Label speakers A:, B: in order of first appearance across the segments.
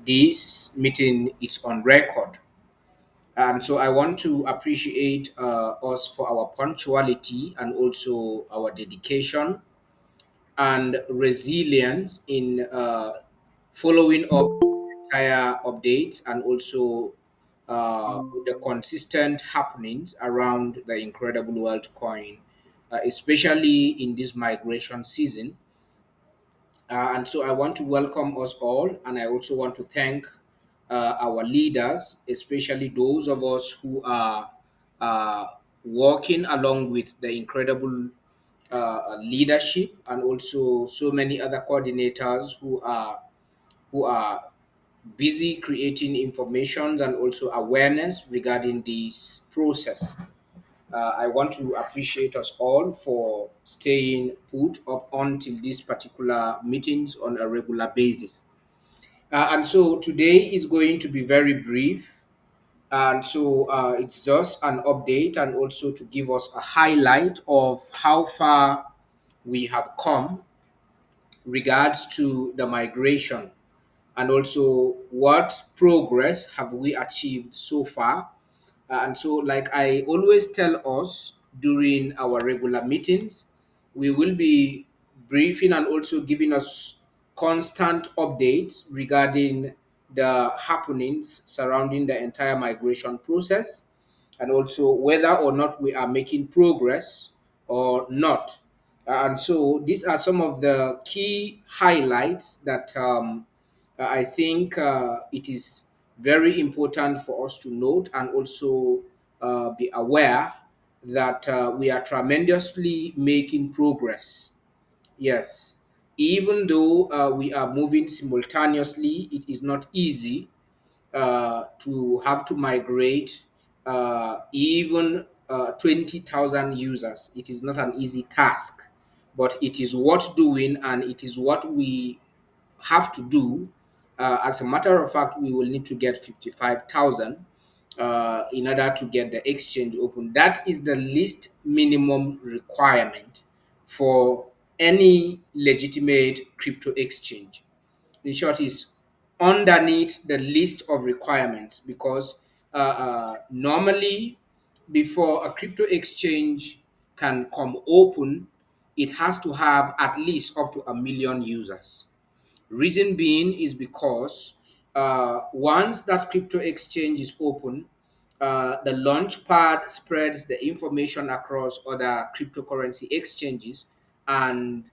A: this meeting is on record. And so I want to appreciate us for our punctuality and also our dedication and resilience in following up entire updates and also with the consistent happenings around the incredible world coin, especially in this migration season. And so I want to welcome us all, and I also want to thank our leaders, especially those of us who are uh, working along with the incredible leadership, and also so many other coordinators who are busy creating informations and also awareness regarding this process. I want to appreciate us all for staying put up until these particular meetings on a regular basis. And so today is going to be very brief. And so it's just an update and also to give us a highlight of how far we have come regards to the migration and also what progress have we achieved so far. And so, like I always tell us during our regular meetings, we will be briefing and also giving us constant updates regarding the happenings surrounding the entire migration process and also whether or not we are making progress or not. And so, these are some of the key highlights that I think it is very important for us to note and also be aware that we are tremendously making progress. Yes, even though we are moving simultaneously, it is not easy to have to migrate even 20,000 users. It is not an easy task, but it is worth doing and it is what we have to do. As a matter of fact, we will need to get 55,000 in order to get the exchange open. That is the least minimum requirement for any legitimate crypto exchange. In short, is underneath the list of requirements because normally before a crypto exchange can come open, it has to have at least up to a million users. Reason being is because once that crypto exchange is open, the launch pad spreads the information across other cryptocurrency exchanges, and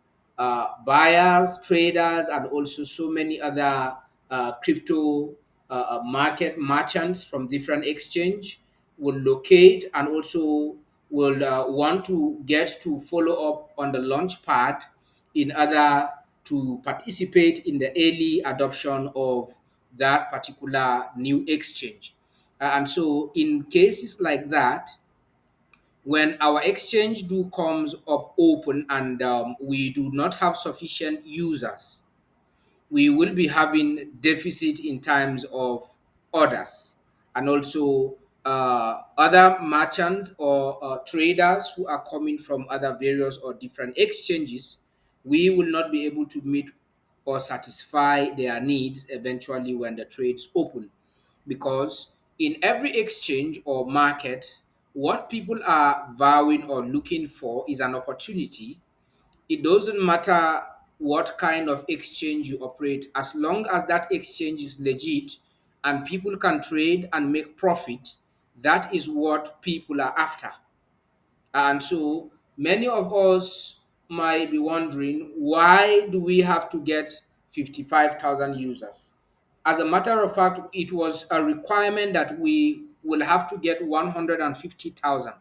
A: buyers, traders, and also so many other crypto market merchants from different exchange will locate and also will want to get to follow up on the launch pad in order to participate in the early adoption of that particular new exchange. And so in cases like that, when our exchange do comes up open and we do not have sufficient users, we will be having deficit in terms of orders and also other merchants or traders who are coming from other various or different exchanges. We will not be able to meet or satisfy their needs eventually when the trades open, because in every exchange or market, what people are vowing or looking for is an opportunity. It doesn't matter what kind of exchange you operate, as long as that exchange is legit and people can trade and make profit. That is what people are after. And so many of us might be wondering, why do we have to get 55,000 users? As a matter of fact, it was a requirement that we will have to get 150,000,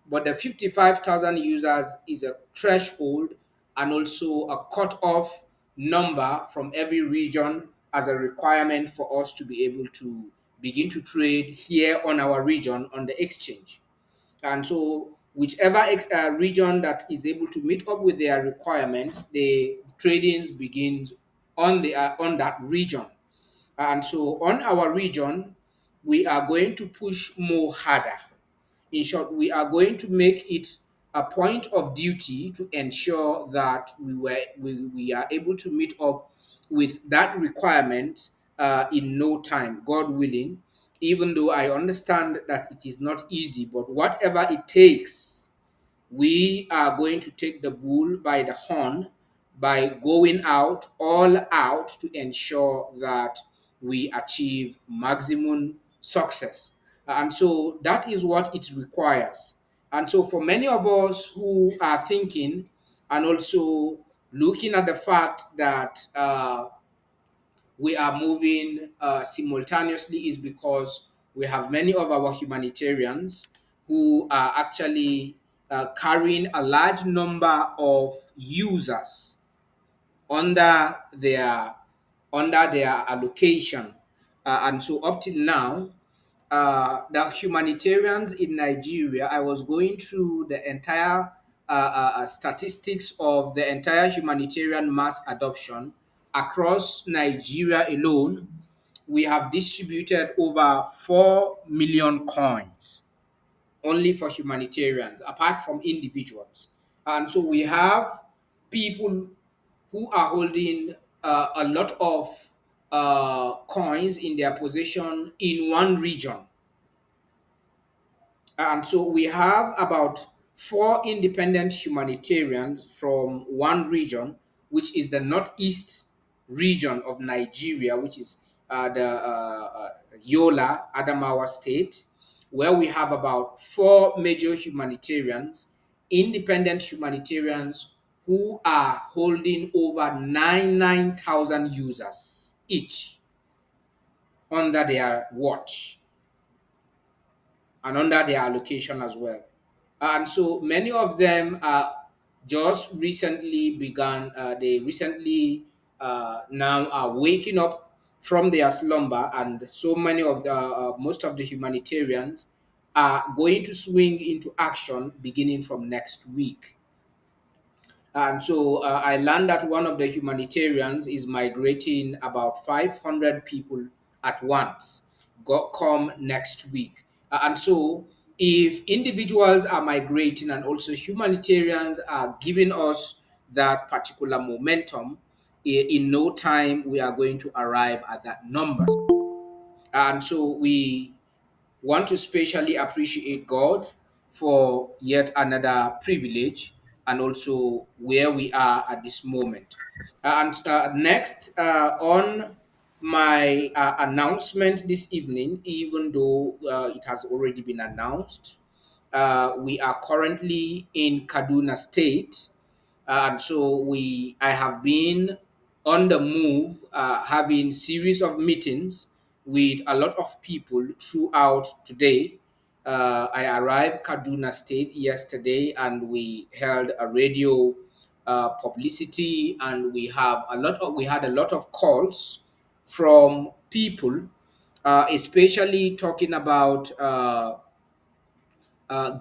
A: but the 55,000 users is a threshold and also a cut-off number from every region as a requirement for us to be able to begin to trade here on our region on the exchange. And so whichever region that is able to meet up with their requirements, the tradings begins on that region. And so on our region, we are going to push more harder. In short, we are going to make it a point of duty to ensure that we are able to meet up with that requirement in no time, God willing, even though I understand that it is not easy, but whatever it takes, we are going to take the bull by the horn by going out, all out, to ensure that we achieve maximum success. And so that is what it requires. And so, for many of us who are thinking and also looking at the fact that we are moving simultaneously, is because we have many of our humanitarians who are actually carrying a large number of users under their allocation. And so up till now, the humanitarians in Nigeria, I was going through the entire statistics of the entire humanitarian mass adoption across Nigeria alone. We have distributed over 4 million coins only for humanitarians, apart from individuals. And so we have people who are holding a lot of coins in their possession in one region. And so we have about four independent humanitarians from one region, which is the northeast region of Nigeria, which is the Yola, Adamawa State, where we have about four major humanitarians, independent humanitarians, who are holding over 9,000 users each under their watch and under their allocation as well. And so many of them are just recently began, they recently now are waking up from their slumber, and so many of the, most of the humanitarians are going to swing into action beginning from next week. And so I learned that one of the humanitarians is migrating about 500 people at once, come next week. And so, if individuals are migrating and also humanitarians are giving us that particular momentum, in no time we are going to arrive at that number. And so, we want to specially appreciate God for yet another privilege and also where we are at this moment. And next, on my announcement this evening, even though it has already been announced, we are currently in Kaduna State, and so I have been on the move, having series of meetings with a lot of people throughout today. I arrived Kaduna State yesterday, and we held a radio publicity, and we had a lot of calls from people, especially talking about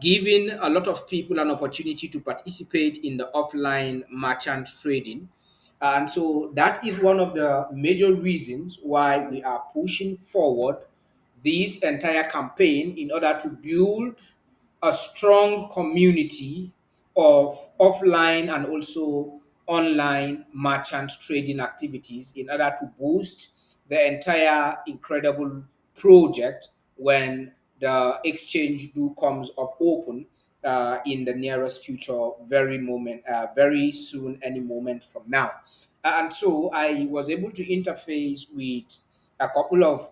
A: giving a lot of people an opportunity to participate in the offline merchant trading. And so that is one of the major reasons why we are pushing forward this entire campaign, in order to build a strong community of offline and also online merchant trading activities, in order to boost the entire incredible project when the exchange do comes up open in the nearest future, very soon, any moment from now. And so I was able to interface with a couple of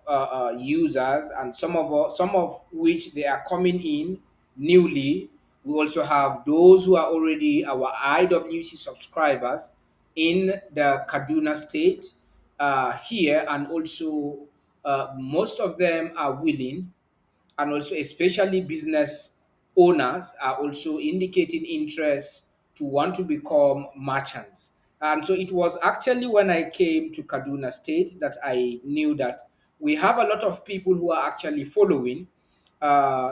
A: users, and some of which they are coming in newly. We also have those who are already our IWC subscribers in the Kaduna State here, and also most of them are willing, and also especially business owners are also indicating interest to want to become merchants. And so it was actually when I came to Kaduna State that I knew that we have a lot of people who are actually following.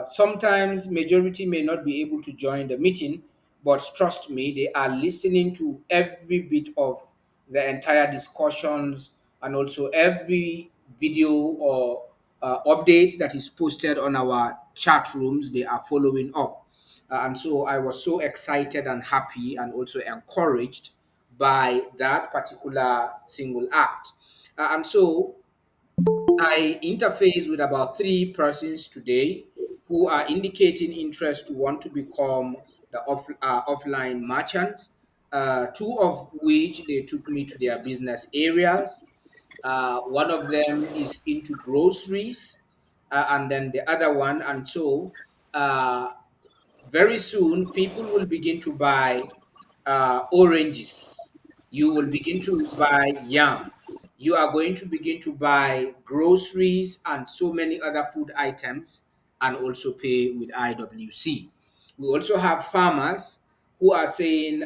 A: Sometimes majority may not be able to join the meeting, but trust me, they are listening to every bit of the entire discussions, and also every video or update that is posted on our chat rooms. They are following up. And so I was so excited and happy, and also encouraged by that particular single act. And so I interface with about three persons today who are indicating interest to want to become the offline merchants. Two of which they took me to their business areas. One of them is into groceries, and then the other one, and so uh, very soon people will begin to buy oranges. You will begin to buy yam. You are going to begin to buy groceries and so many other food items and also pay with IWC. We also have farmers who are saying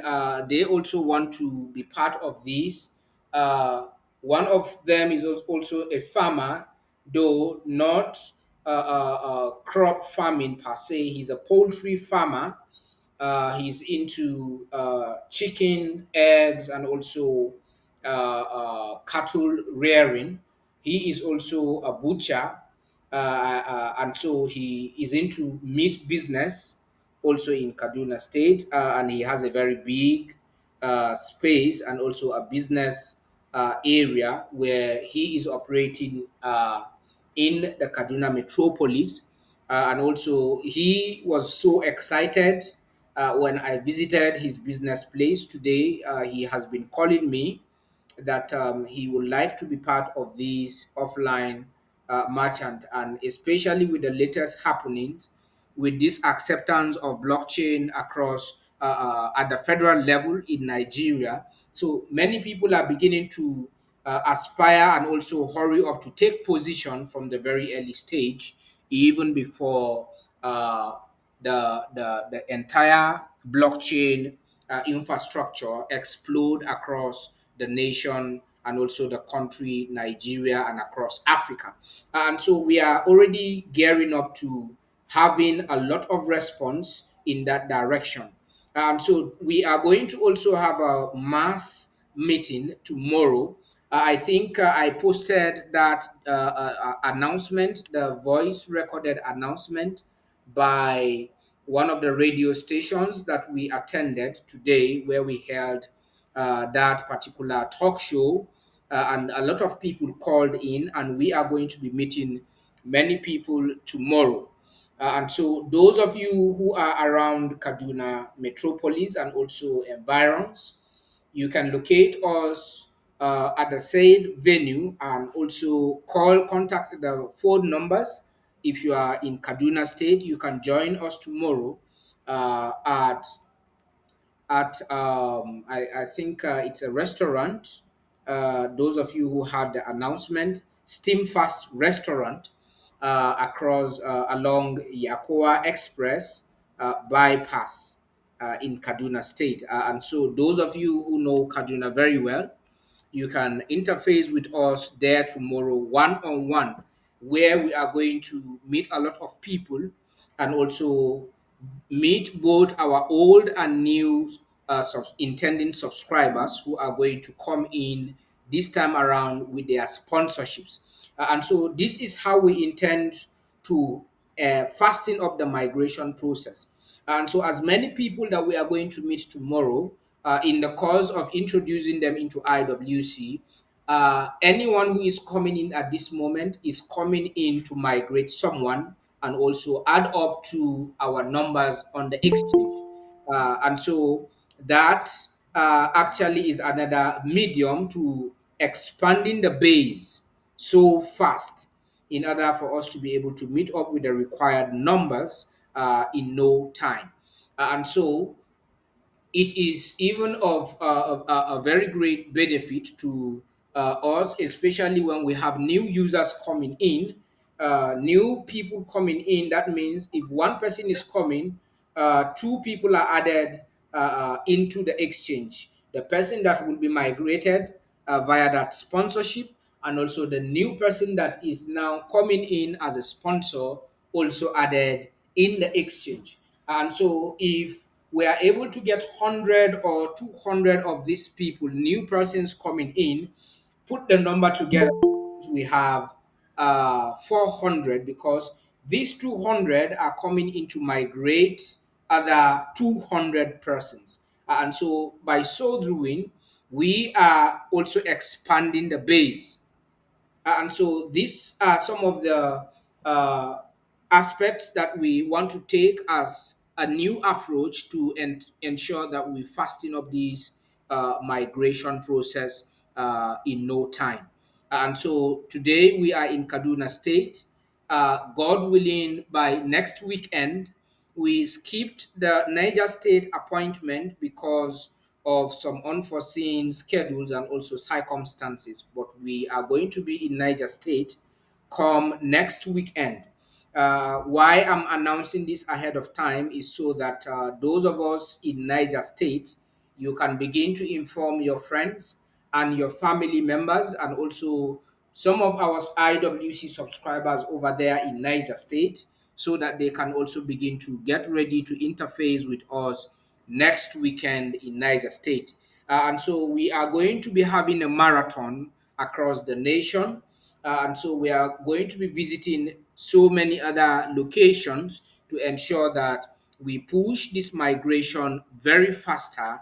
A: they also want to be part of this. One of them is also a farmer, though not crop farming per se. He's a poultry farmer. He's into chicken, eggs, and also cattle rearing. He is also a butcher, and so he is into meat business also in Kaduna State, and he has a very big space and also a business area where he is operating in the Kaduna metropolis. And also, he was so excited when I visited his business place today. He has been calling me that he would like to be part of this offline merchant, and especially with the latest happenings with this acceptance of blockchain across at the federal level in Nigeria. So many people are beginning to aspire and also hurry up to take position from the very early stage, even before uh, the entire blockchain infrastructure explode across the nation and also the country Nigeria and across Africa. And so we are already gearing up to having a lot of response in that direction. So we are going to also have a mass meeting tomorrow. I think I posted that announcement, the voice recorded announcement by one of the radio stations that we attended today, where we held that particular talk show, and a lot of people called in, and we are going to be meeting many people tomorrow. And so, those of you who are around Kaduna metropolis and also environs, you can locate us at the said venue and also contact the phone numbers. If you are in Kaduna State, you can join us tomorrow uh, at I think it's a restaurant. Those of you who had the announcement, Steam Fast Restaurant across along Yakoa Express bypass in Kaduna State. And so, those of you who know Kaduna very well, you can interface with us there tomorrow one on one, where we are going to meet a lot of people and also meet both our old and new intending subscribers who are going to come in this time around with their sponsorships. And so this is how we intend to fasten up the migration process. And so, as many people that we are going to meet tomorrow, in the course of introducing them into IWC, anyone who is coming in at this moment is coming in to migrate someone and also add up to our numbers on the exchange. And so that actually is another medium to expanding the base so fast in order for us to be able to meet up with the required numbers in no time. And so it is even of a very great benefit to us, especially when we have new users coming in, new people coming in. That means if one person is coming, two people are added into the exchange. The person that will be migrated via that sponsorship, and also the new person that is now coming in as a sponsor, also added in the exchange. And so if we are able to get 100 or 200 of these people, new persons coming in, put the number together, we have 400, because these 200 are coming in to migrate other 200 persons. And so by so doing, we are also expanding the base And so these are some of the uh, aspects that we want to take as a new approach to ensure that we fasten up this migration process in no time. And so today we are in Kaduna State. God willing, by next weekend, we skipped the Niger State appointment because of some unforeseen schedules and also circumstances. But we are going to be in Niger State come next weekend. Why I'm announcing this ahead of time is so that those of us in Niger State, you can begin to inform your friends and your family members, and also some of our IWC subscribers over there in Niger State, so that they can also begin to get ready to interface with us next weekend in Niger State. And so we are going to be having a marathon across the nation. And so we are going to be visiting so many other locations to ensure that we push this migration very faster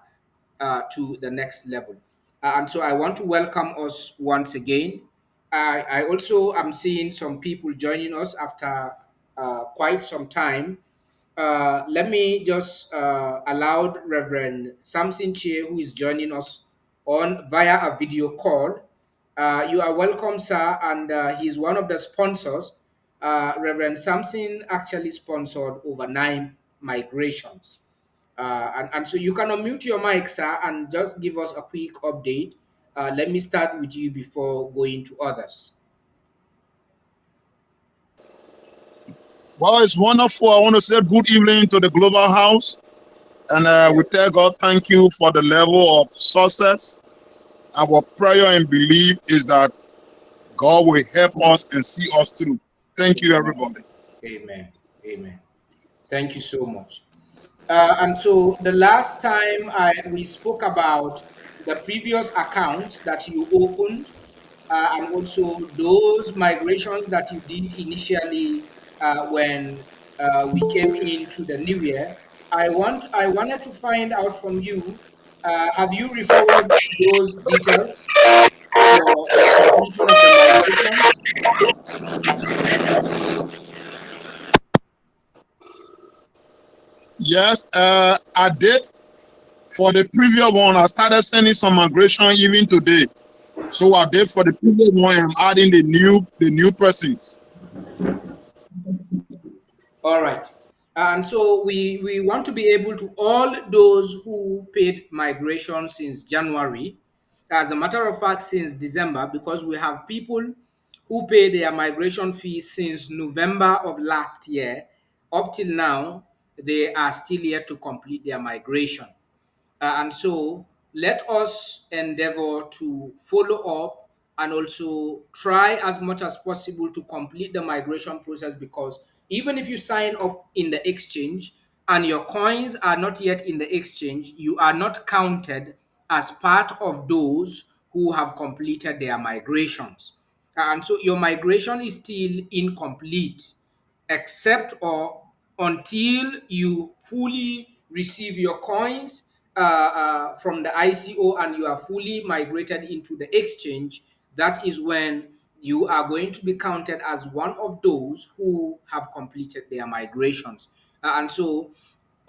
A: to the next level. And so I want to welcome us once again. I also am seeing some people joining us after quite some time. Let me just allow Reverend Samson Chie, who is joining us on via a video call. You are welcome, sir, and he is one of the sponsors. Reverend Samson actually sponsored over 9 migrations. And so you can unmute your mic, sir, and just give us a quick update. Let me start with you before going to others.
B: Well, it's wonderful. I want to say good evening to the Global House. And we tell God thank you for the level of success. Our prayer and belief is that God will help us and see us through. Thank you,
A: Amen.
B: everybody.
A: Amen. Amen. Thank you so much. And so the last time we spoke about the previous accounts that you opened, and also those migrations that you did initially when we came into the new year. I wanted to find out from you. Have you reforwarded those details for the completion of the migrations?
B: Yes, I did. For the previous one, I started sending some migration even today. So I did for the previous one. I'm adding the new persons.
A: All right. And so we want to be able to all those who paid migration since January, as a matter of fact, since December, because we have people who pay their migration fee since November of last year up till now, they are still yet to complete their migration. And so let us endeavor to follow up and also try as much as possible to complete the migration process, because even if you sign up in the exchange and your coins are not yet in the exchange, you are not counted as part of those who have completed their migrations. And so your migration is still incomplete except or until you fully receive your coins from the ICO and you are fully migrated into the exchange. That is when you are going to be counted as one of those who have completed their migrations. And so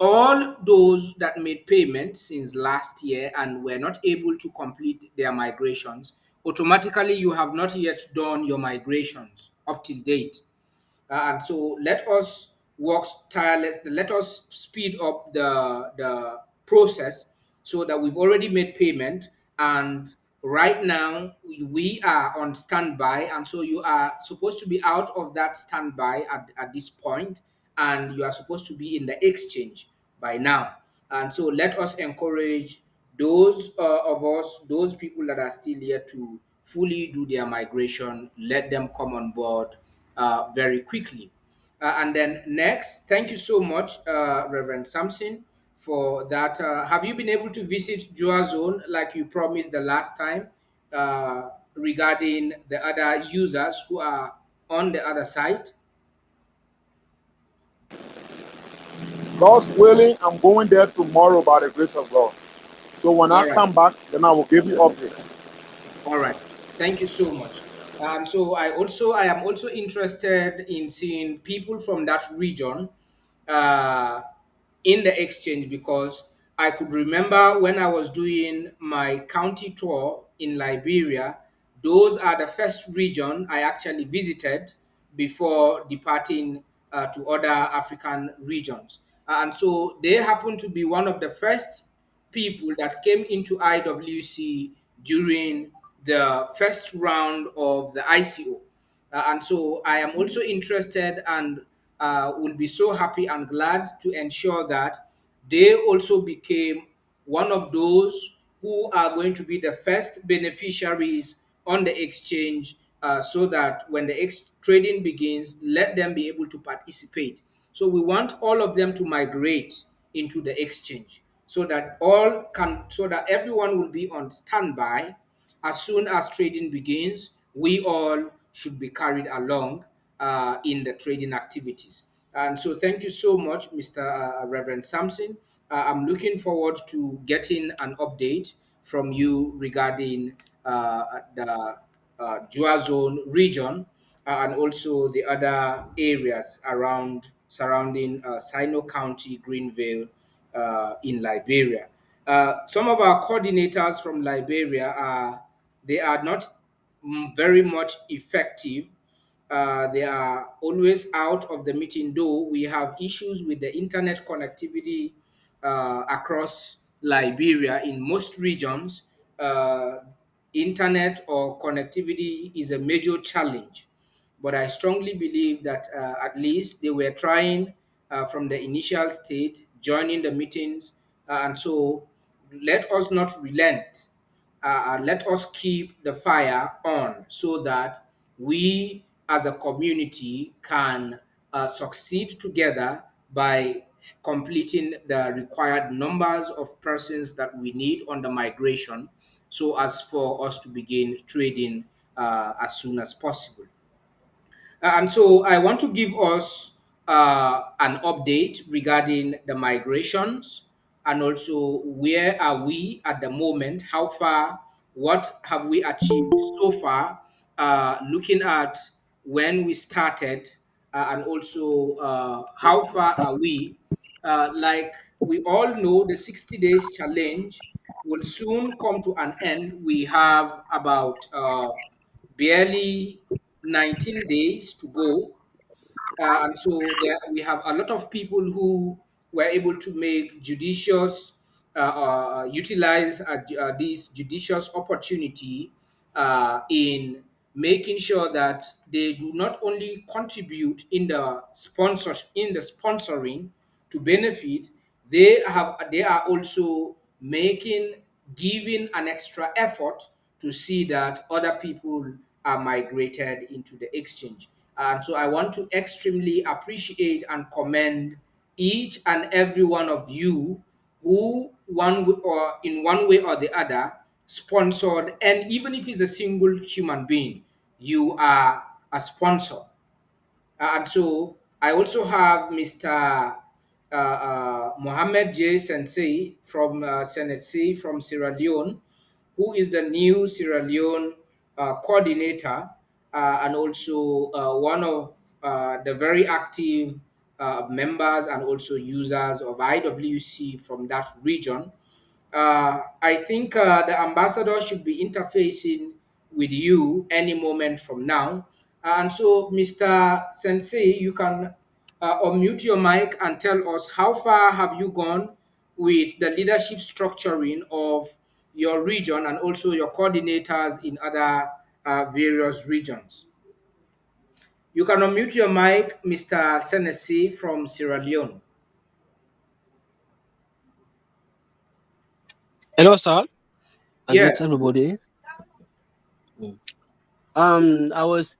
A: all those that made payments since last year and were not able to complete their migrations, automatically you have not yet done your migrations up till date. And so let us work tirelessly, let us speed up the process so that we've already made payment, and right now we are on standby, and so you are supposed to be out of that standby at this point, and you are supposed to be in the exchange by now. And so let us encourage those of us, those people that are still here to fully do their migration, let them come on board very quickly. And then next, thank you so much, Reverend Samson, for that. Have you been able to visit Joa Zone like you promised the last time regarding the other users who are on the other side?
B: God's willing, I'm going there tomorrow by the grace of God. So when I
A: All right.
B: come back, then I will give you update.
A: All right. Thank you so much. And so I am also interested in seeing people from that region uh, in the exchange, because I could remember when I was doing my county tour in Liberia, those are the first region I actually visited before departing to other African regions. And so they happen to be one of the first people that came into IWC during the first round of the ICO. And so I am also interested and will be so happy and glad to ensure that they also became one of those who are going to be the first beneficiaries on the exchange, so that when the trading begins, let them be able to participate. So we want all of them to migrate into the exchange, so that everyone will be on standby. As soon as trading begins, we all should be carried along in the trading activities. And so, thank you so much, Mr. Reverend Sampson. I'm looking forward to getting an update from you regarding the Jua Zone region, and also the other areas around surrounding Sino County, Greenville, in Liberia. Some of our coordinators from Liberia are they are not very much effective. They are always out of the meeting, though we have issues with the internet connectivity across Liberia. In most regions, internet or connectivity is a major challenge. But I strongly believe that at least they were trying from the initial state, joining the meetings. And so let us not relent. Let us keep the fire on so that we as a community can succeed together by completing the required numbers of persons that we need on the migration, so as for us to begin trading as soon as possible. And so I want to give us an update regarding the migrations, and also where are we at the moment, how far, what have we achieved so far, looking at when we started, and also how far are we. Like we all know, the 60 days challenge will soon come to an end. We have about barely 19 days to go. And so we have a lot of people who were able to make utilize this judicious opportunity in making sure that they do not only contribute in the sponsoring to benefit, they are also making giving an extra effort to see that other people are migrated into the exchange. And so I want to extremely appreciate and commend each and every one of you who or in one way or the other sponsored, and even if it's a single human being, you are a sponsor. And so I also have Mr. Mohammed J. Sensei from Senate C from Sierra Leone, who is the new Sierra Leone coordinator, and also one of the very active members and also users of IWC from that region. I think the ambassador should be interfacing with you any moment from now. And so, Mr. Sensei, you can unmute your mic and tell us how far have you gone with the leadership structuring of your region and also your coordinators in other various regions. You can unmute your mic, Mr. Senesi from Sierra Leone.
C: Hello, sir. I greet
A: Yes.
C: everybody. I was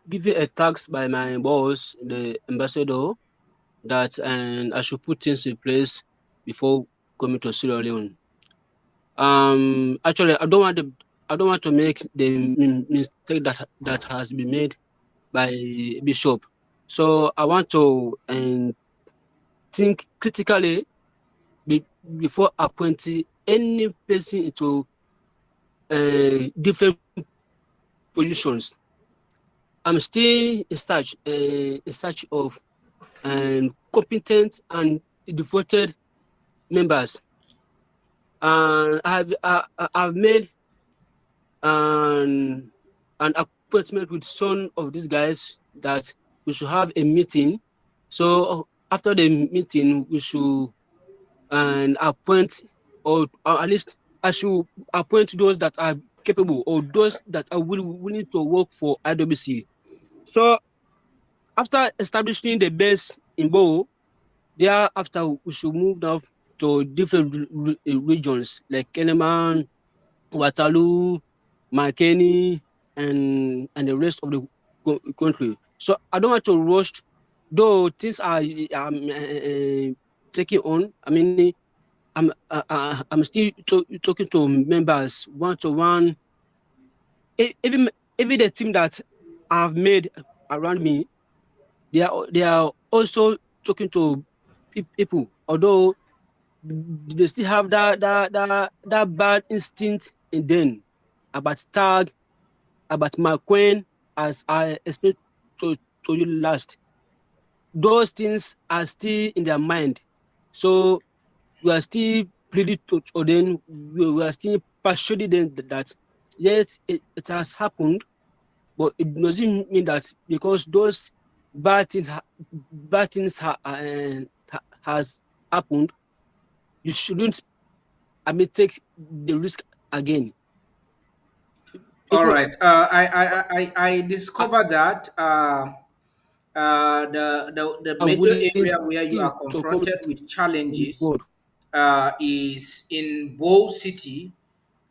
C: given a task by my boss, the ambassador, that I should put things in place before coming to Sierra Leone. Actually, I don't want to make the mistake that has been made by Bishop. So I want to think critically before appointing any person into different positions. I'm still in search of competent and devoted members. And I've made an an appointment with some of these guys that we should have a meeting. So after the meeting, we should appoint, or at least I should appoint those that are capable or those that are willing to work for IWC. So after establishing the base in Bo, thereafter we should move now to different regions like Keneman, Waterloo, Makeni, and the rest of the country. So I don't want to rush, though things are taking on. I mean, I'm still talking to members one to one. Even the team that I've made around me, they are also talking to people, although they still have that bad instinct in them about tag, about McQueen, as I explained to, to you last. Those things are still in their mind. So we are still pleading to them, we are still persuading them that yes, it has happened, but it doesn't mean that because those bad things has happened, you shouldn't, I mean, take the risk again.
A: All
C: People
A: right. I discovered that the
C: are
A: major
C: willing
A: area where you
C: still
A: are
C: to come
A: confronted with
C: on
A: challenges
C: board.
A: is in Bow City.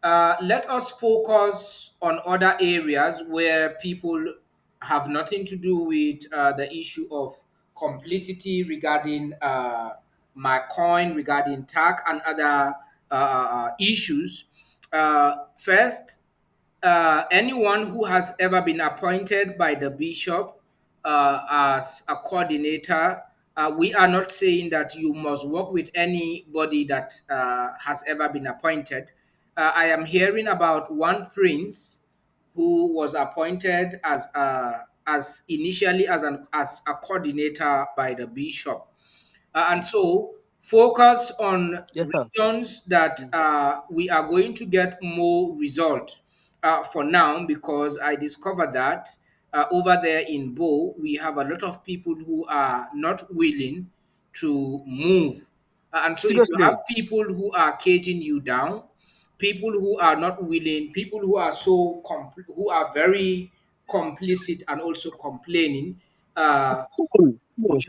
A: Let us focus on other areas where people have nothing to do with the issue of complicity regarding my coin, regarding tag, and other issues. First, anyone who has ever been appointed by the bishop as a coordinator, we are not saying that you must work with anybody that has ever been appointed. I am hearing about one prince who was appointed as initially as a coordinator by the bishop. And so focus on
C: Yes, sir.
A: regions that we are going to get more result for now, because I discovered that over there in Bo, we have a lot of people who are not willing to move. And so if you have
C: Seriously,
A: people who are caging you down, people who are not willing, people who are who are very complicit and also complaining, uh, you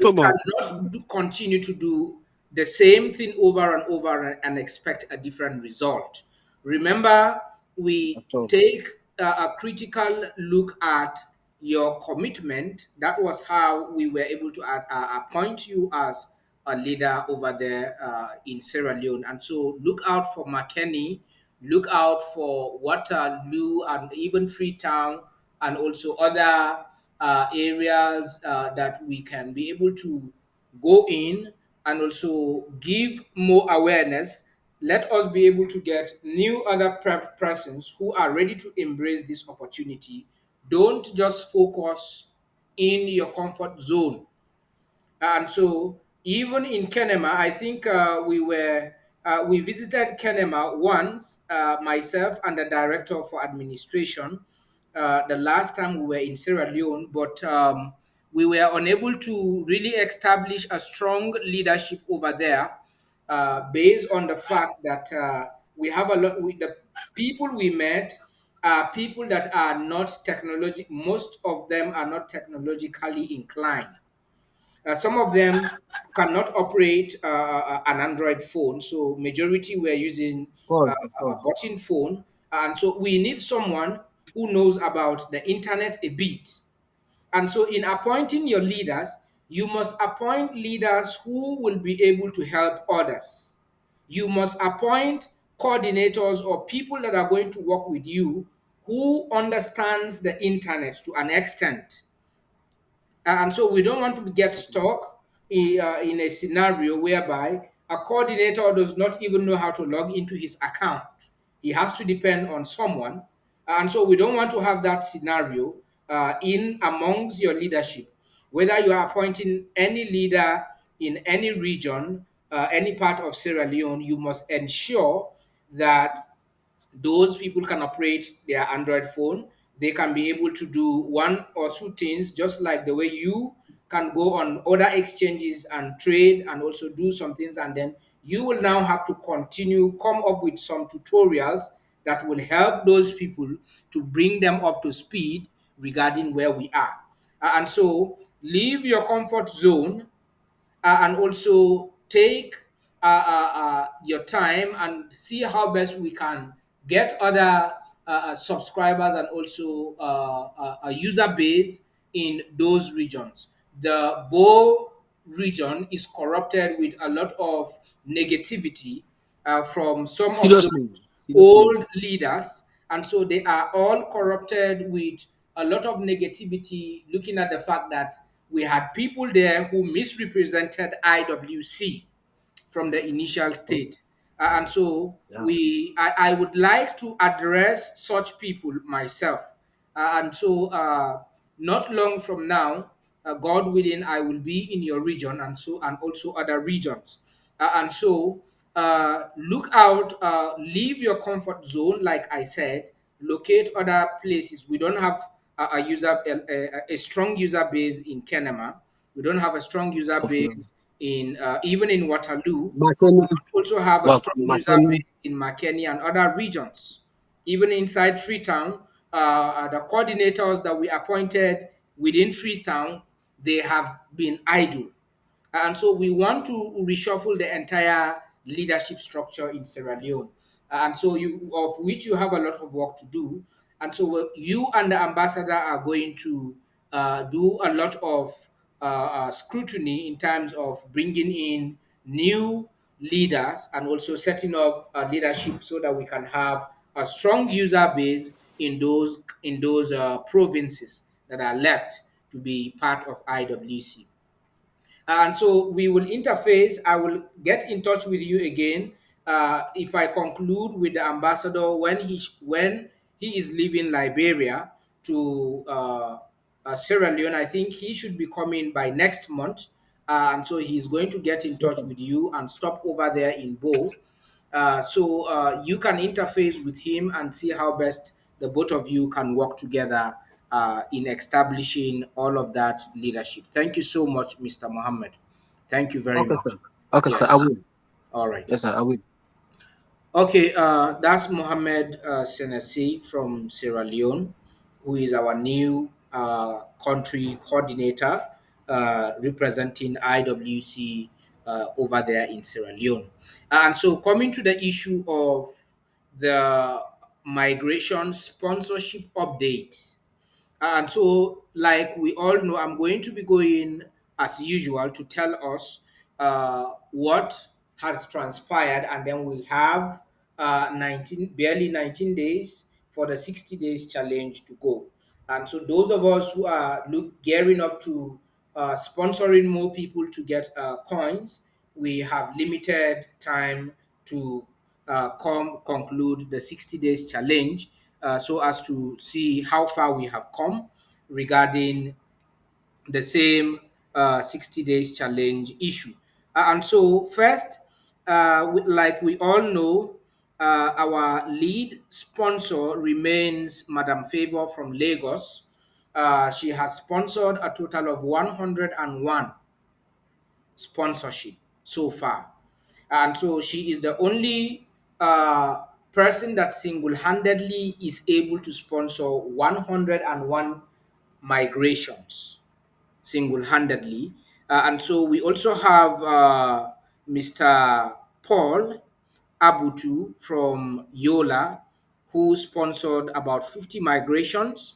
C: come on.
A: cannot continue to do the same thing over and over and expect a different result. Remember, we
C: So,
A: take a critical look at your commitment. That was how we were able to appoint you as a leader over there in Sierra Leone. And so look out for McKinney, look out for Waterloo and even Freetown, and also other areas that we can be able to go in and also give more awareness. Let us be able to get new other persons who are ready to embrace this opportunity. Don't just focus in your comfort zone. And so even in Kenema, I think we visited Kenema once, myself and the director for administration, the last time we were in Sierra Leone, but we were unable to really establish a strong leadership over there, based on the fact that we have a lot with the people we met are people that are not technology. Most of them are not technologically inclined. Some of them cannot operate an Android phone, so majority were using
C: of course.
A: a button phone, and so we need someone who knows about the internet a bit. And so, in appointing your leaders, you must appoint leaders who will be able to help others. You must appoint coordinators or people that are going to work with you who understands the internet to an extent. And so we don't want to get stuck in a scenario whereby a coordinator does not even know how to log into his account. He has to depend on someone. And so we don't want to have that scenario. in amongst your leadership, whether you are appointing any leader in any region, any part of Sierra Leone, you must ensure that those people can operate their Android phone. They can be able to do one or two things, just like the way you can go on other exchanges and trade and also do some things. And then you will now have to continue, come up with some tutorials that will help those people to bring them up to speed regarding where we are. And so leave your comfort zone, and also take your time and see how best we can get other subscribers and also a user base in those regions. The Bo region is corrupted with a lot of negativity from some of those
C: Seriously, seriously.
A: old leaders, and so they are all corrupted with a lot of negativity, looking at the fact that we had people there who misrepresented IWC from the initial state. And so
C: Yeah.
A: I would like to address such people myself. And so not long from now, God willing, I will be in your region, and so and also other regions. And so look out, leave your comfort zone, like I said, locate other places. We don't have a strong user base in Kenema. We don't have a strong user
C: Okay.
A: base in even in Waterloo.
C: Makeni,
A: We don't also have a
C: well,
A: strong user
C: Makeni.
A: base in Makeni and other regions. Even inside Freetown, the coordinators that we appointed within Freetown, they have been idle. And so we want to reshuffle the entire leadership structure in Sierra Leone. And so you, of which you have a lot of work to do. And so you and the ambassador are going to do a lot of scrutiny in terms of bringing in new leaders and also setting up a leadership so that we can have a strong user base in those provinces that are left to be part of IWC. And so we will interface. I will get in touch with you again if I conclude with the ambassador when he is leaving Liberia to Sierra Leone. I think he should be coming by next month, and so he's going to get in touch
C: Okay.
A: with you and stop over there in Bo. So you can interface with him and see how best the both of you can work together in establishing all of that leadership. Thank you so much, Mr. Mohammed. Thank you very
C: Okay, sir.
A: much.
C: Okay, sir. I
A: Yes.
C: will.
A: All right.
C: Yes, sir. I will.
A: Okay, that's Mohammed Senesi from Sierra Leone, who is our new country coordinator representing IWC over there in Sierra Leone. And so, coming to the issue of the migration sponsorship update, and so, like we all know, I'm going to be going as usual to tell us what has transpired, and then we have 19 days for the 60 days challenge to go. And so, those of us who are gearing up to sponsoring more people to get coins, we have limited time to come conclude the 60 days challenge so as to see how far we have come regarding the same 60 days challenge issue. And so, first, like we all know, our lead sponsor remains Madam Favor from Lagos. She has sponsored a total of 101 sponsorship so far. And so she is the only person that single handedly is able to sponsor 101 migrations single handedly. And so we also have Mr. Paul Abutu from Yola, who sponsored about 50 migrations.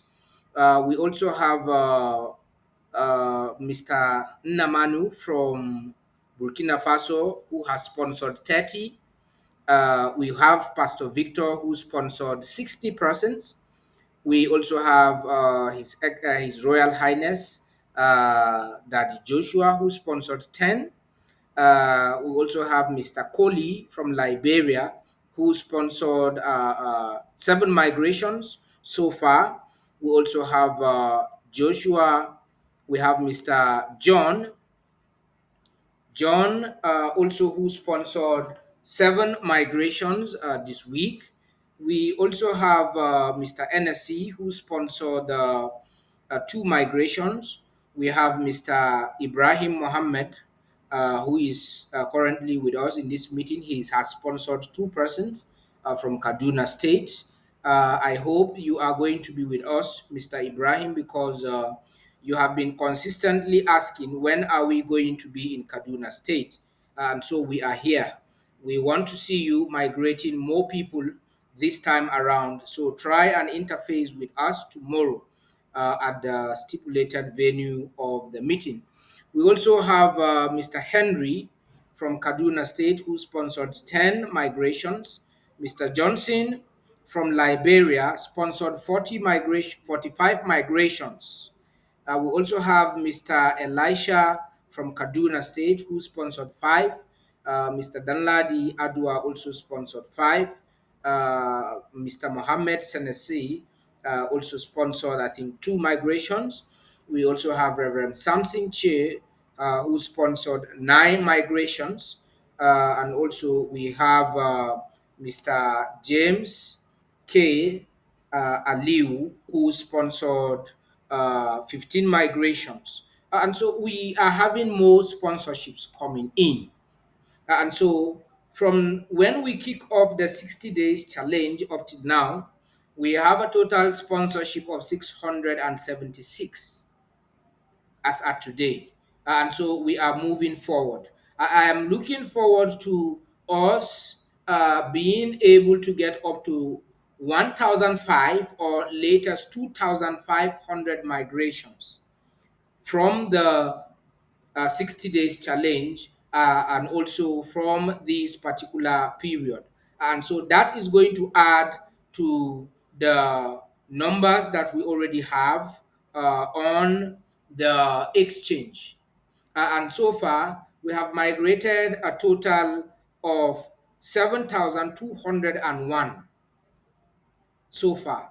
A: We also have Mr. Nnamanu from Burkina Faso, who has sponsored 30. We have Pastor Victor, who sponsored 60 persons. We also have His Royal Highness Daddy Joshua, who sponsored 10. We also have Mr. Coley from Liberia, who sponsored 7 migrations so far. We also have Joshua. We have Mr. John, also who sponsored 7 migrations this week. We also have Mr. NSC who sponsored 2 migrations. We have Mr. Ibrahim Mohammed who is currently with us in this meeting. He has sponsored 2 persons from Kaduna State. I hope you are going to be with us, Mr. Ibrahim, because you have been consistently asking when are we going to be in Kaduna State, and so we are here. We want to see you migrating more people this time around. So try and interface with us tomorrow at the stipulated venue of the meeting. We also have Mr. Henry from Kaduna State who sponsored 10 migrations. Mr. Johnson from Liberia sponsored 45 migrations. We also have Mr. Elisha from Kaduna State who sponsored 5. Mr. Danladi Adua also sponsored 5. Mr. Mohammed Senesi also sponsored, I think, 2 migrations. We also have Reverend Samson Che, who sponsored 9 migrations. And also we have Mr. James K. Aliu, who sponsored 15 migrations. And so we are having more sponsorships coming in. And so from when we kick off the 60 days challenge up to now, we have a total sponsorship of 676 as at today. And so we are moving forward. I am looking forward to us being able to get up to 1,005 or latest 2,500 migrations from the 60 days challenge and also from this particular period. And so that is going to add to the numbers that we already have on the exchange. And so far, we have migrated a total of 7,201 so far.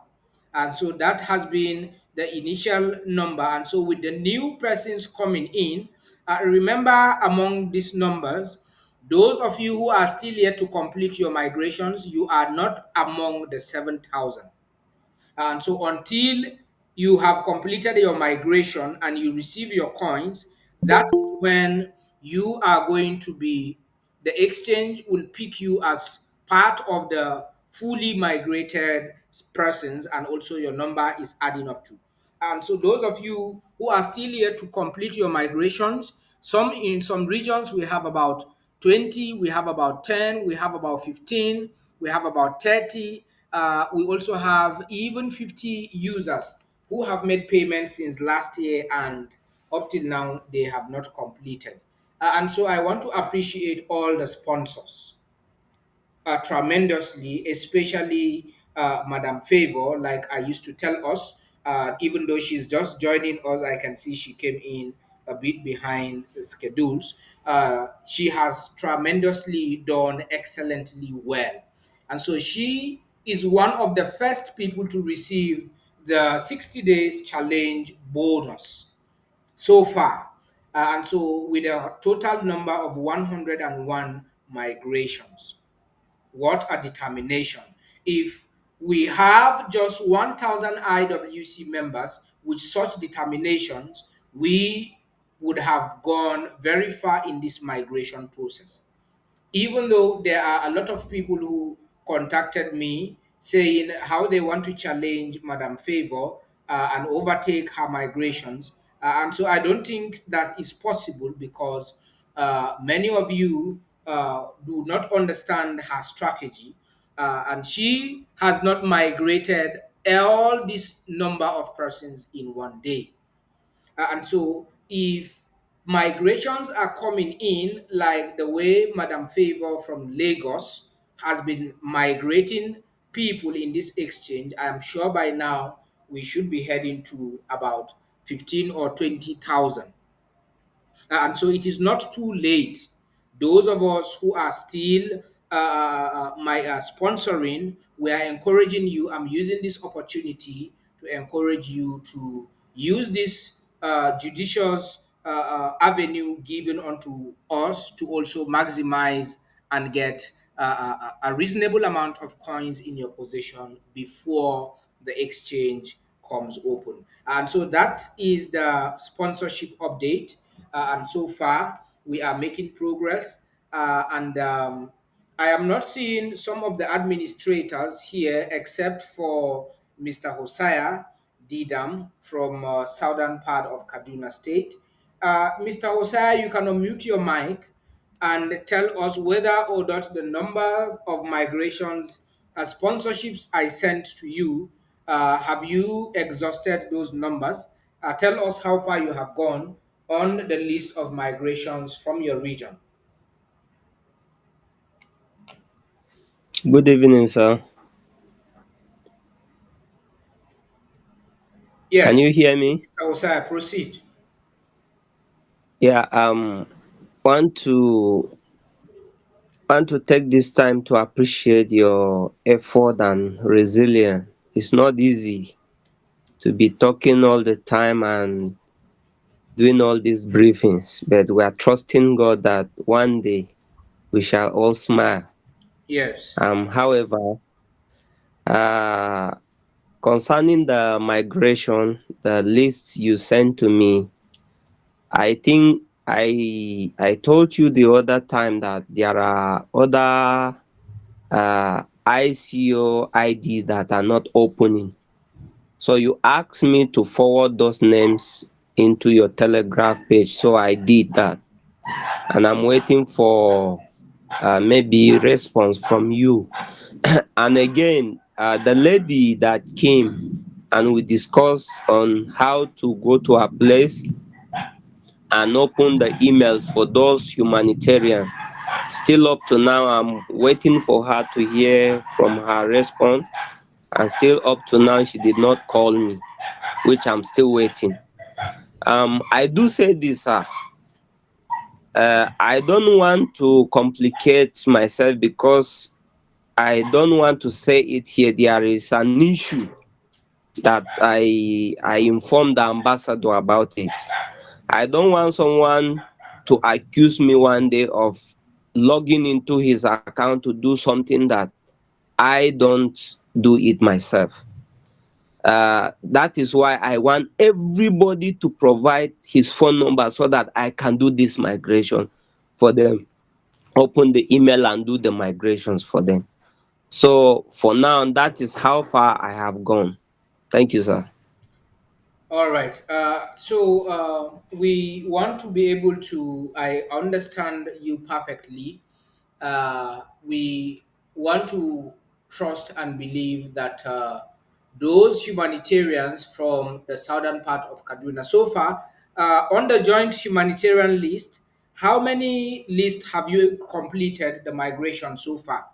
A: And so that has been the initial number. And so with the new persons coming in, remember among these numbers, those of you who are still yet to complete your migrations, you are not among the 7,000. And so until you have completed your migration and you receive your coins, that is when you are going to be, the exchange will pick you as part of the fully migrated persons, and also your number is adding up to. And so those of you who are still here to complete your migrations, some in some regions we have about 20, we have about 10, we have about 15, we have about 30. We also have even 50 users who have made payments since last year and up till now they have not completed. And so I want to appreciate all the sponsors tremendously, especially Madam Favor, like I used to tell us. Even though she's just joining us, I can see she came in a bit behind the schedules. She has tremendously done excellently well. And so she is one of the first people to receive the 60 days challenge bonus so far. And so with a total number of 101 migrations. What a determination. If we have just 1,000 IWC members with such determinations, we would have gone very far in this migration process. Even though there are a lot of people who contacted me saying how they want to challenge Madam Favor and overtake her migrations. And so I don't think that is possible because many of you do not understand her strategy. And she has not migrated all this number of persons in one day. And so, if migrations are coming in like the way Madam Favor from Lagos has been migrating people in this exchange, I am sure by now we should be heading to about 15 or 20,000. And so it is not too late. Those of us who are still sponsoring, we are encouraging you. I'm using this opportunity to encourage you to use this judicious avenue given unto us to also maximize and get a reasonable amount of coins in your possession before the exchange comes open. And so that is the sponsorship update. And so far, we are making progress. And I am not seeing some of the administrators here except for Mr. Hosea Didam from southern part of Kaduna State. Mr. Hosea, you can unmute your mic and tell us whether or not the numbers of migrations sponsorships I sent to you, have you exhausted those numbers? Tell us how far you have gone on the list of migrations from your region.
D: Good evening, sir. Can
A: Yes,
D: you hear me?
A: Mr. Osai, proceed.
D: Yeah, want to want to take this time to appreciate your effort and resilience. It's not easy to be talking all the time and doing all these briefings, but we are trusting God that one day we shall all smile.
A: Yes.
D: However, uh, concerning the migration, the list you sent to me, I think I told you the other time that there are other ICO ID that are not opening. So you asked me to forward those names into your Telegraph page, so I did that, and I'm waiting for maybe response from you. And again, the lady that came and we discussed on how to go to a place and open the emails for those humanitarian. Still up to now, I'm waiting for her to hear from her response, and still up to now, she did not call me, which I'm still waiting. I do say this, sir. I don't want to complicate myself because I don't want to say it here. There is an issue that I informed the ambassador about it. I don't want someone to accuse me one day of logging into his account to do something that I don't do it myself. That is why I want everybody to provide his phone number so that I can do this migration for them, open the email and do the migrations for them. So for now, that is how far I have gone. Thank you, sir.
A: All right. We want to be able to, I understand you perfectly. We want to trust and believe that those humanitarians from the southern part of Kaduna, so far, on the joint humanitarian list, how many lists have you completed the migration so far,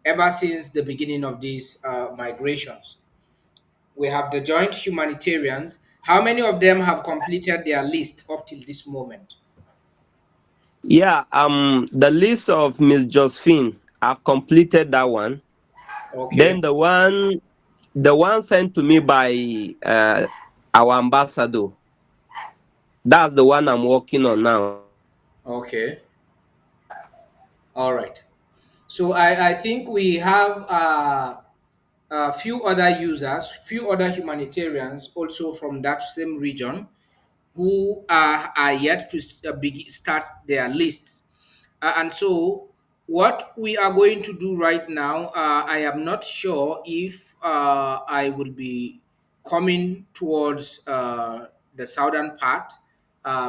A: ever since the beginning of these migrations? We have the joint humanitarians. How many of them have completed their list up till this moment?
D: Yeah, the list of Miss Josephine, I've completed that one.
A: Okay,
D: Then the one sent to me by our ambassador, that's the one I'm working on now.
A: okay, all right. So I think we have a few other users, few other humanitarians also from that same region who are yet to start their lists. And so, what we are going to do right now, I am not sure if I will be coming towards the southern part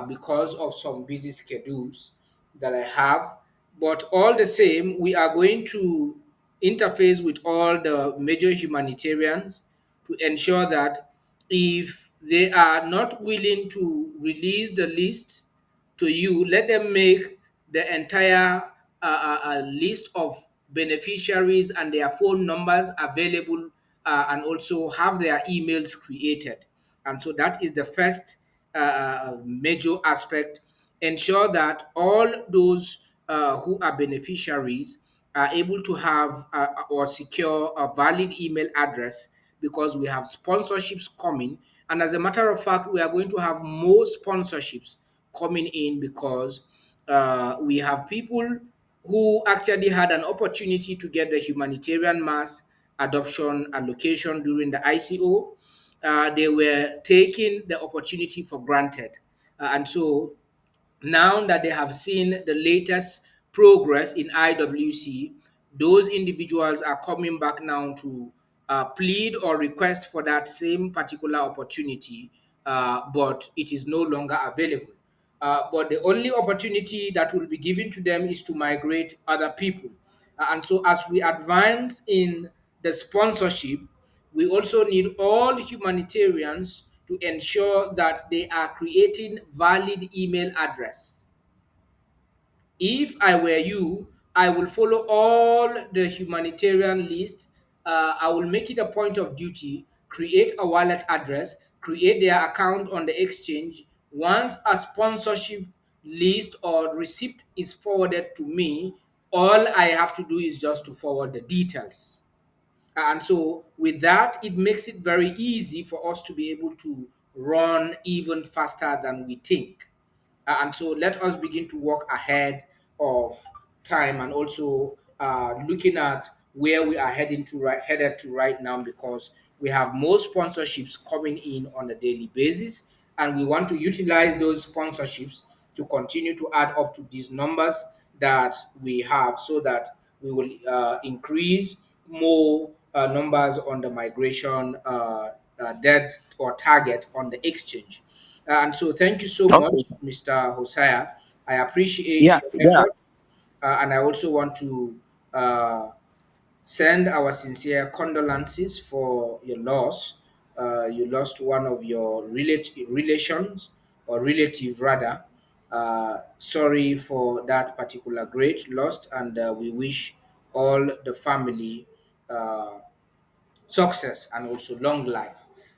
A: because of some busy schedules that I have. But all the same, we are going to interface with all the major humanitarians to ensure that if they are not willing to release the list to you, let them make the entire list of beneficiaries and their phone numbers available, and also have their emails created. And so that is the first major aspect. Ensure that all those who are beneficiaries are able to have or secure a valid email address because we have sponsorships coming. And as a matter of fact, we are going to have more sponsorships coming in because we have people who actually had an opportunity to get the humanitarian mass adoption allocation during the ICO. They were taking the opportunity for granted. And so now that they have seen the latest progress in IWC, those individuals are coming back now to plead or request for that same particular opportunity, but it is no longer available. But the only opportunity that will be given to them is to migrate other people. And so, as we advance in the sponsorship, we also need all humanitarians to ensure that they are creating valid email address. If I were you, I will follow all the humanitarian list. I will make it a point of duty, create a wallet address, create their account on the exchange. Once a sponsorship list or receipt is forwarded to me, all I have to do is just to forward the details. And so, with that, it makes it very easy for us to be able to run even faster than we think. And so, let us begin to work ahead of time and also looking at where we are headed to right now, because we have more sponsorships coming in on a daily basis, and we want to utilize those sponsorships to continue to add up to these numbers that we have, so that we will increase more numbers on the migration debt or target on the exchange. And so, thank you so much,
D: Okay.
A: Mr. Hosea. I appreciate
D: Yeah,
A: your
D: yeah.
A: effort, and I also want to uh, send our sincere condolences for your loss. You lost one of your relations, or relative rather. Sorry for that particular great loss, and we wish all the family uh, success and also long life.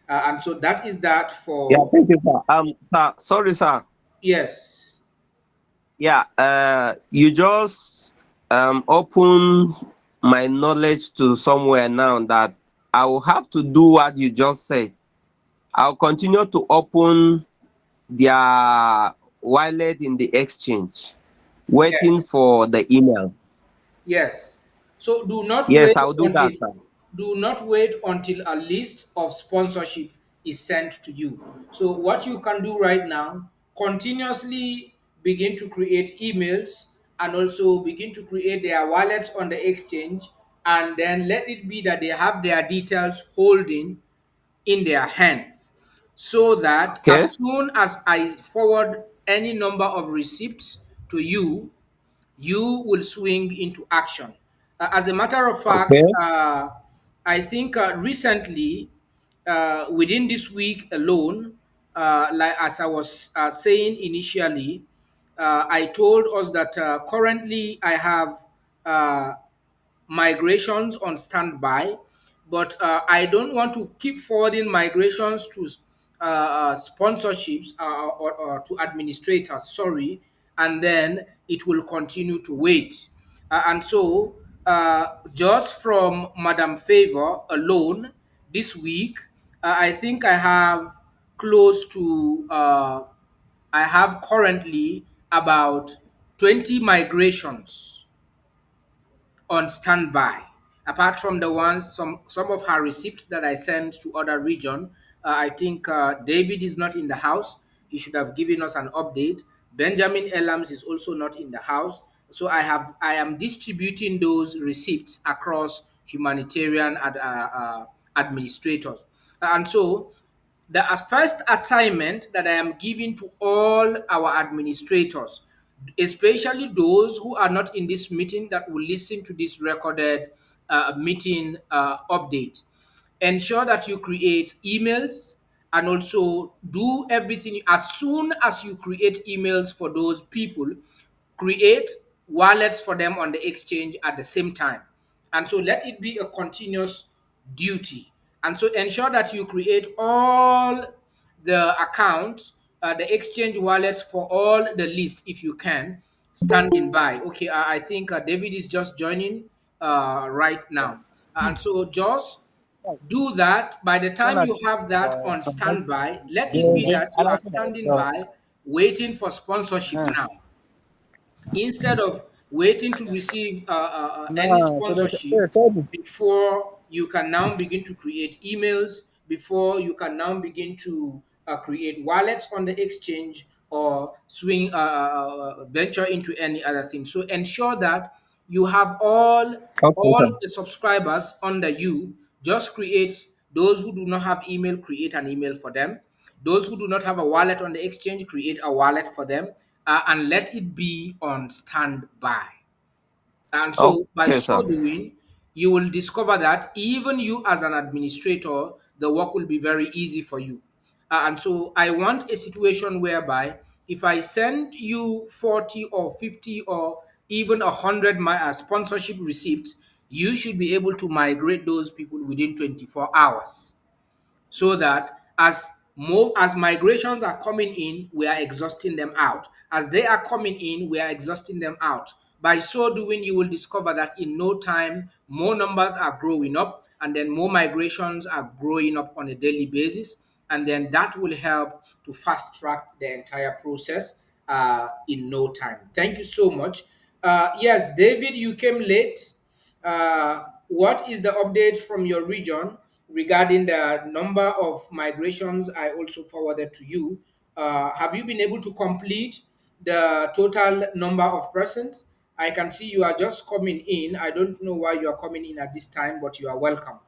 A: And so that is that
D: Yeah,
A: for.
D: thank you, sir. Sir, sorry, sir.
A: Yes.
D: Yeah, you just open my knowledge to somewhere now that I will have to do what you just said. I'll continue to open their wallet in the exchange, waiting
A: Yes.
D: for the email.
A: Yes. So
D: Yes, I'll do that, sir.
A: do not wait until a list of sponsorship is sent to you. So what you can do right now, continuously begin to create emails and also begin to create their wallets on the exchange, and then let it be that they have their details holding in their hands, so that
D: Okay,
A: as soon as I forward any number of receipts to you, you will swing into action. As a matter of fact,
D: okay,
A: I think recently, within this week alone, like as I was saying initially, I told us that currently I have uh, migrations on standby, but I don't want to keep forwarding migrations to sponsorships, or to administrators, sorry, and then it will continue to wait. And so, just from Madam Favor alone this week, I think I have close to, I have currently about 20 migrations on standby. Apart from the ones, some of her receipts that I sent to other region, I think David is not in the house. He should have given us an update. Benjamin Elams is also not in the house. So I am distributing those receipts across humanitarian administrators, and so the first assignment that I am giving to all our administrators, especially those who are not in this meeting that will listen to this recorded meeting update, ensure that you create emails, and also do everything as soon as you create emails for those people, create wallets for them on the exchange at the same time. And so let it be a continuous duty. And so ensure that you create all the accounts, the exchange wallets for all the list if you can, standing by. Okay, I think David is just joining right now. And so just Do that. By the time
C: Sana,
A: you have that on standby, let it be that you are standing
C: uh,
A: by waiting for sponsorship
C: uh,
A: now, instead of waiting to receive any
C: nah, so
A: sponsorship
C: sorry.
A: before you can now begin to create emails, before you can now begin to create wallets on the exchange or swing venture into any other thing. So ensure that you have
C: Okay, sir.
A: all the subscribers under you. Just create those who do not have email, create an email for them. Those who do not have a wallet on the exchange, create a wallet for them, and let it be on standby. And so, by
D: Okay,
A: so
D: sir.
A: doing, you will discover that even you, as an administrator, the work will be very easy for you. And so, I want a situation whereby if I send you 40 or 50 or even 100 sponsorship receipts, you should be able to migrate those people within 24 hours, so that as migrations are coming in, we are exhausting them out. As they are coming in, we are exhausting them out. By so doing, you will discover that in no time more numbers are growing up, and then more migrations are growing up on a daily basis, and then that will help to fast track the entire process in no time. Thank you so much. Yes, David, you came late. What is the update from your region regarding the number of migrations I also forwarded to you? Have you been able to complete the total number of persons? I can see you are just coming in. I don't know why you are coming in at this time, but you are welcome.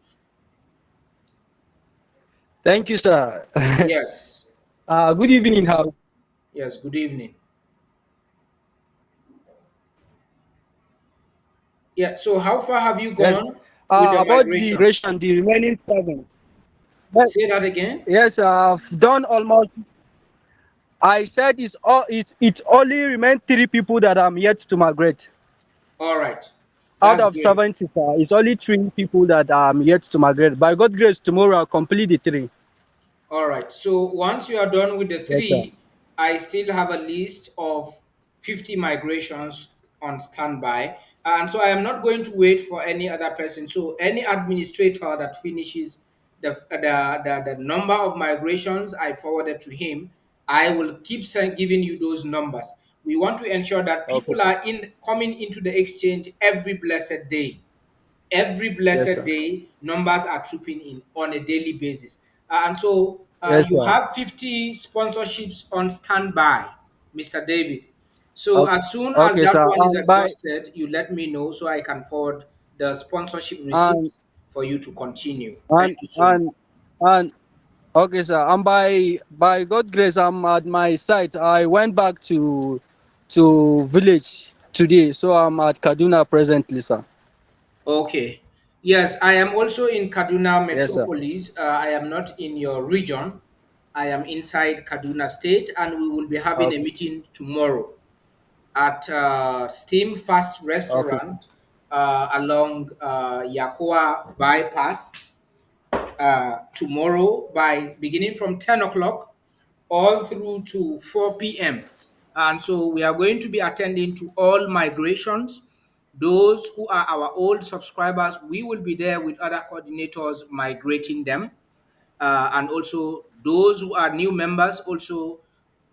C: Thank you, sir.
A: Yes,
C: Good evening, how?
A: yes, good evening. Yeah, so how far have you
C: Yes.
A: gone with the
C: About the
A: migration?
C: duration, the remaining 7. Yes,
A: Say that again.
C: yes, I've done almost. I said it only remains 3 people that I'm yet to migrate.
A: All right,
C: Out
A: that's
C: of
A: great.
C: 70, it's only 3 people that I'm yet to migrate. By God's grace, tomorrow I'll complete the three.
A: All right. So once you are done with the
C: Yes, sir.
A: three, I still have a list of 50 migrations on standby. And so I am not going to wait for any other person. So any administrator that finishes the number of migrations I forwarded to him, I will keep giving you those numbers. We want to ensure that
C: Okay,
A: people
C: sir.
A: are in coming into the exchange every blessed day. Every
C: Yes,
A: blessed
C: sir.
A: day numbers are trooping in on a daily basis. And so
C: Yes,
A: you
C: sir.
A: have 50 sponsorships on standby, Mr. David. So
C: Okay,
A: as soon as
C: okay,
A: that
C: sir.
A: one is
C: By
A: exhausted, you let me know so I can forward the sponsorship receipt
C: and
A: for you to continue. Thank
C: and
A: you so much.
C: and okay, sir. And by God's grace, I'm at my site. I went back to village today, so I'm at Kaduna presently, sir.
A: Okay. Yes, I am also in Kaduna
C: Yes, sir.
A: metropolis. I am not in your region. I am inside Kaduna State, and we will be having a
C: Okay,
A: meeting tomorrow at Steam Fast
C: okay,
A: Restaurant along Yakoa Bypass tomorrow, by beginning from 10 o'clock all through to 4 p.m. And so we are going to be attending to all migrations. Those who are our old subscribers, we will be there with other coordinators migrating them. And also those who are new members, also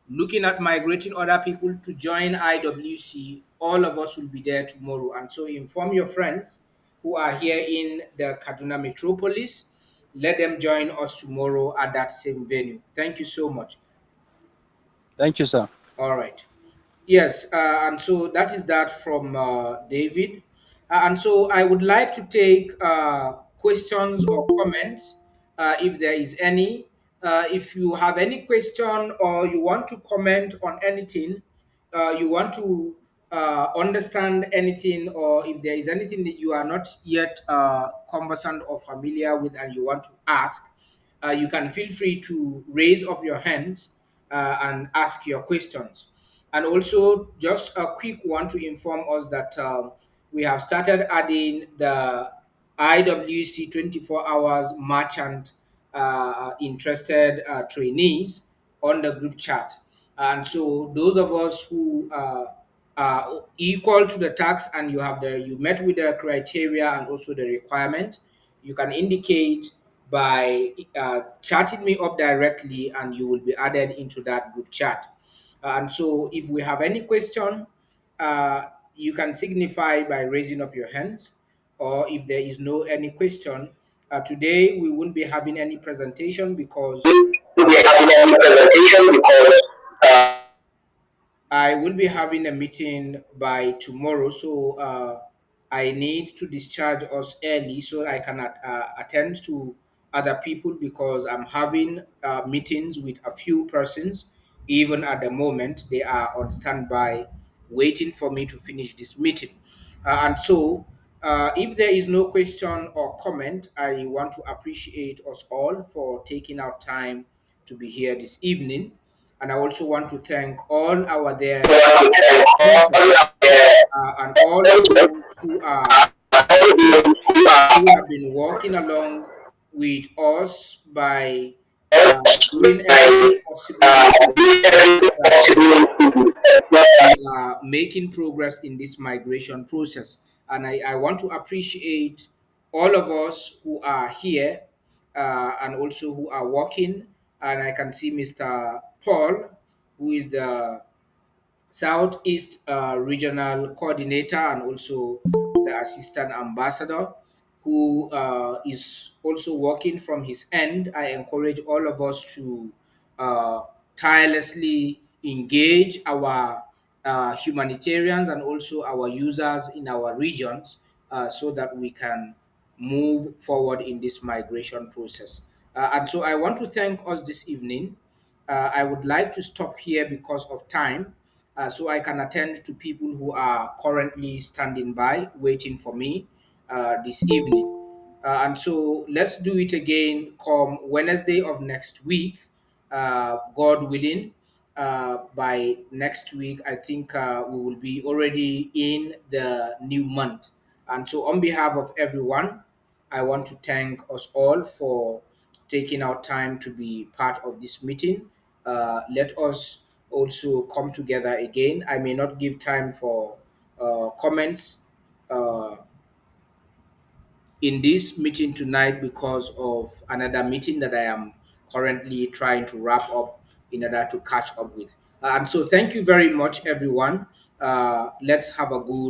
A: looking at migrating other people to join IWC. All of us will be there tomorrow. And so inform your friends who are here in the Kaduna metropolis. Let them join us tomorrow at that same venue. Thank you so much.
C: thank you, sir.
A: All right. Yes, and so that is that from David. And so I would like to take questions or comments if there is any. If you have any question or you want to comment on anything, you want to understand anything, or if there is anything that you are not yet conversant or familiar with and you want to ask, you can feel free to raise up your hands and ask your questions. And also, just a quick one to inform us that we have started adding the IWC 24 hours merchant interested trainees on the group chat. And so, those of us who equal to the tax and you met with the criteria and also the requirement, you can indicate by chatting me up directly, and you will be added into that group chat. And so, if we have any question, uh, you can signify by raising up your hands, or if there is no any question, today we won't be having any presentation because
E: We'll be having a presentation because
A: I will be having a meeting by tomorrow, so I need to discharge us early so I can attend to other people because I'm having meetings with a few persons. Even at the moment, they are on standby, waiting for me to finish this meeting. And so, if there is no question or comment, I want to appreciate us all for taking our time to be here this evening. And I also want to thank all our there sponsors and all those who have been working along with us by doing everything possible to ensure that we are making progress in this migration process. And I want to appreciate all of us who are here and also who are working. And I can see Mr. Paul, who is the Southeast Regional Coordinator and also the Assistant Ambassador, who is also working from his end. I encourage all of us to uh, tirelessly engage our humanitarians and also our users in our regions so that we can move forward in this migration process. And so I want to thank us this evening. I would like to stop here because of time, so I can attend to people who are currently standing by waiting for me this evening. And so let's do it again come Wednesday of next week, God willing. By next week, I think we will be already in the new month. And so, on behalf of everyone, I want to thank us all for taking our time to be part of this meeting. Let us also come together again. I may not give time for comments uh, in this meeting tonight because of another meeting that I am currently trying to wrap up in order to catch up with. And so, thank you very much, everyone. Let's have a good